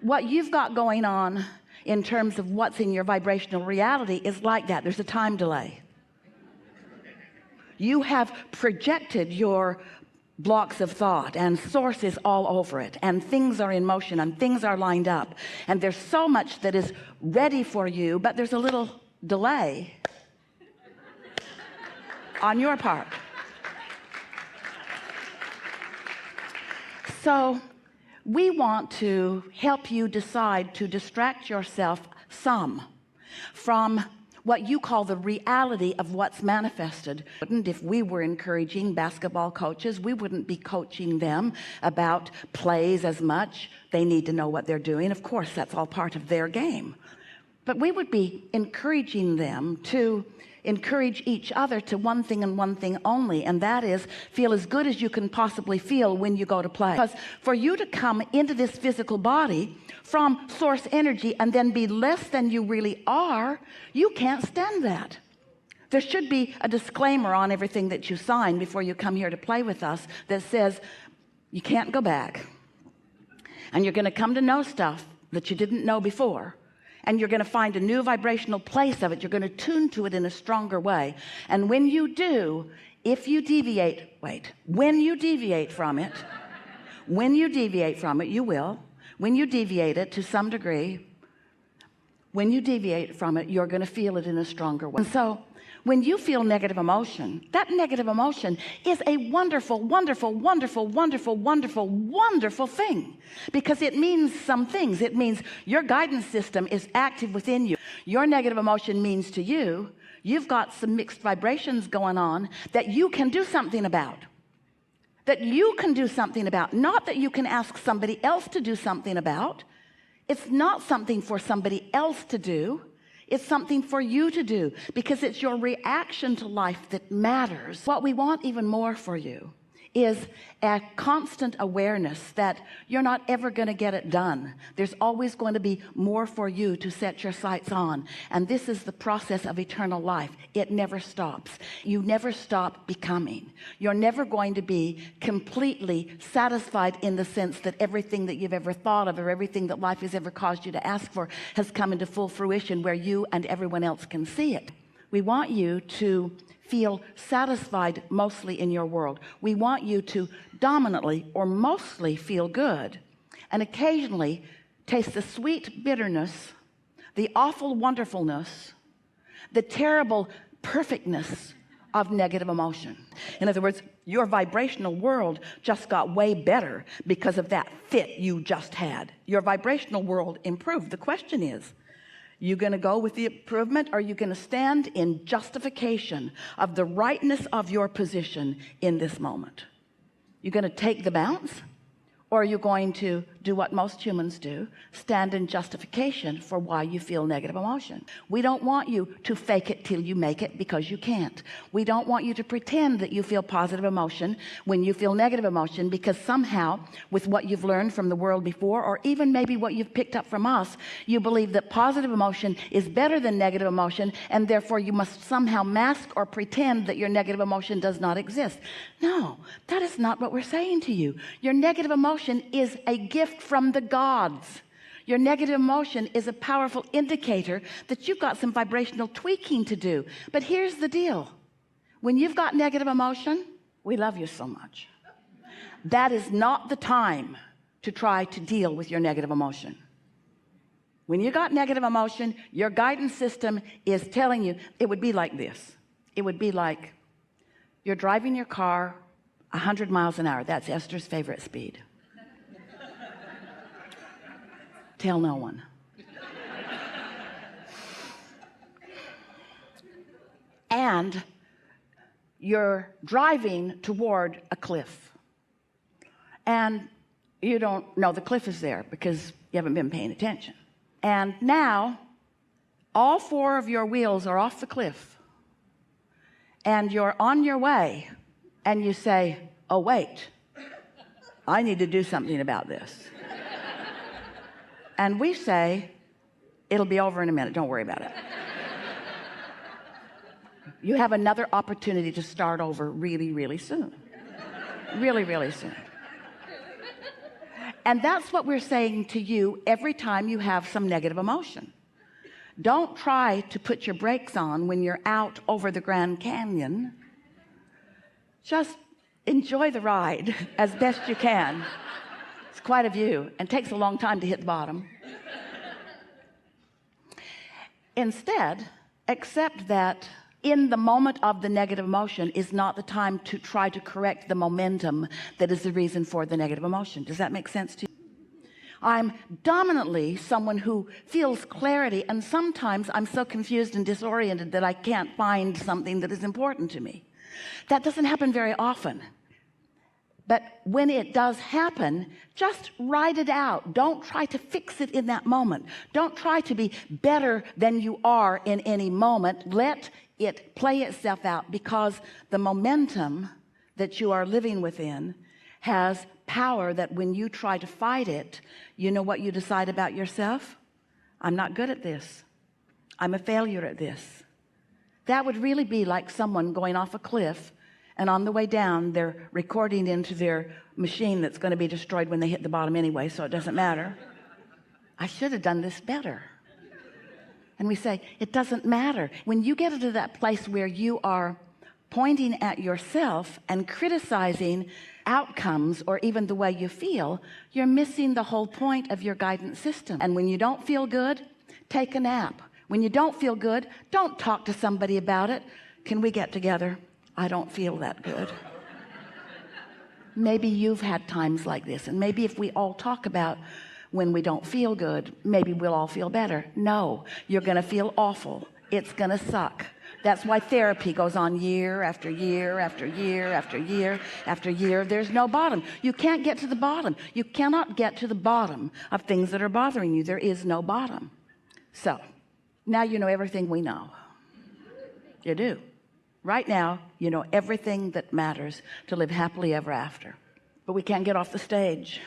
What you've got going on in terms of what's in your vibrational reality is like that. There's a time delay. You have projected your blocks of thought and sources all over it, and things are in motion and things are lined up, and there's so much that is ready for you, but there's a little delay on your part. So we want to help you decide to distract yourself some from what you call the reality of what's manifested. If we were encouraging basketball coaches, we wouldn't be coaching them about plays as much. They need to know what they're doing. Of course, that's all part of their game. But we would be encouraging them to encourage each other to one thing and one thing only, and that is feel as good as you can possibly feel when you go to play. Because for you to come into this physical body from source energy and then be less than you really are, you can't stand that. There should be a disclaimer on everything that you sign before you come here to play with us that says you can't go back, and you're going to come to know stuff that you didn't know before, and you're going to find a new vibrational place of it. You're going to tune to it in a stronger way. And when you do, if you deviate, when you deviate from it, you will. When you deviate it to some degree, when you deviate from it, you're going to feel it in a stronger way. And so when you feel negative emotion, that negative emotion is a wonderful, wonderful, wonderful, wonderful, wonderful, wonderful thing, because it means some things. It means your guidance system is active within you. Your negative emotion means to you, you've got some mixed vibrations going on that you can do something about. That you can do something about. Not that you can ask somebody else to do something about. It's not something for somebody else to do. It's something for you to do, because it's your reaction to life that matters. What we want even more for you is a constant awareness that you're not ever going to get it done. There's always going to be more for you to set your sights on. And this is the process of eternal life. It never stops. You never stop becoming. You're never going to be completely satisfied in the sense that everything that you've ever thought of or everything that life has ever caused you to ask for has come into full fruition where you and everyone else can see it. We want you to feel satisfied mostly in your world. We want you to dominantly or mostly feel good, and occasionally taste the sweet bitterness, the awful wonderfulness, the terrible perfectness of negative emotion. In other words, your vibrational world just got way better because of that fit you just had. Your vibrational world improved. The question is, you going to go with the improvement, or are you going to stand in justification of the rightness of your position in this moment? You're going to take the bounce, or are you going to do what most humans do, stand in justification for why you feel negative emotion? We don't want you to fake it till you make it, because you can't. We don't want you to pretend that you feel positive emotion when you feel negative emotion, because somehow with what you've learned from the world before, or even maybe what you've picked up from us, you believe that positive emotion is better than negative emotion, and therefore you must somehow mask or pretend that your negative emotion does not exist. No, that is not what we're saying to you. Your negative emotion is a gift from the gods. Your negative emotion is a powerful indicator that you've got some vibrational tweaking to do. But here's the deal. When you've got negative emotion, we love you so much. That is not the time to try to deal with your negative emotion. When you got negative emotion, your guidance system is telling you, it would be like this. It would be like you're driving your car 100 miles an hour. That's Esther's favorite speed. Tell no one. And you're driving toward a cliff, and you don't know the cliff is there because you haven't been paying attention. And now all four of your wheels are off the cliff, and you're on your way, and you say, oh wait, I need to do something about this. And we say, it'll be over in a minute, don't worry about it. You have another opportunity to start over really, really soon. Really, really soon. And that's what we're saying to you every time you have some negative emotion. Don't try to put your brakes on when you're out over the Grand Canyon. Just enjoy the ride as best you can. It's quite a view and takes a long time to hit the bottom. Instead, accept that in the moment of the negative emotion is not the time to try to correct the momentum that is the reason for the negative emotion. Does that make sense to you? I'm dominantly someone who feels clarity, and sometimes I'm so confused and disoriented that I can't find something that is important to me. That doesn't happen very often. But when it does happen, just write it out. Don't try to fix it in that moment. Don't try to be better than you are in any moment. Let it play itself out, because the momentum that you are living within has power that when you try to fight it, you know what you decide about yourself? I'm not good at this. I'm a failure at this. That would really be like someone going off a cliff, and on the way down they're recording into their machine that's going to be destroyed when they hit the bottom anyway, so it doesn't matter. I should have done this better. And we say, it doesn't matter. When you get into that place where you are pointing at yourself and criticizing outcomes or even the way you feel, you're missing the whole point of your guidance system. And when you don't feel good, take a nap. When you don't feel good, don't talk to somebody about it. Can we get together? I don't feel that good. Maybe you've had times like this, and maybe if we all talk about when we don't feel good, maybe we'll all feel better. No, you're going to feel awful. It's going to suck. That's why therapy goes on year after year after year after year after year. There's no bottom. You can't get to the bottom. You cannot get to the bottom of things that are bothering you. There is no bottom. So now you know everything we know. You do. Right now, you know everything that matters to live happily ever after. But we can't get off the stage.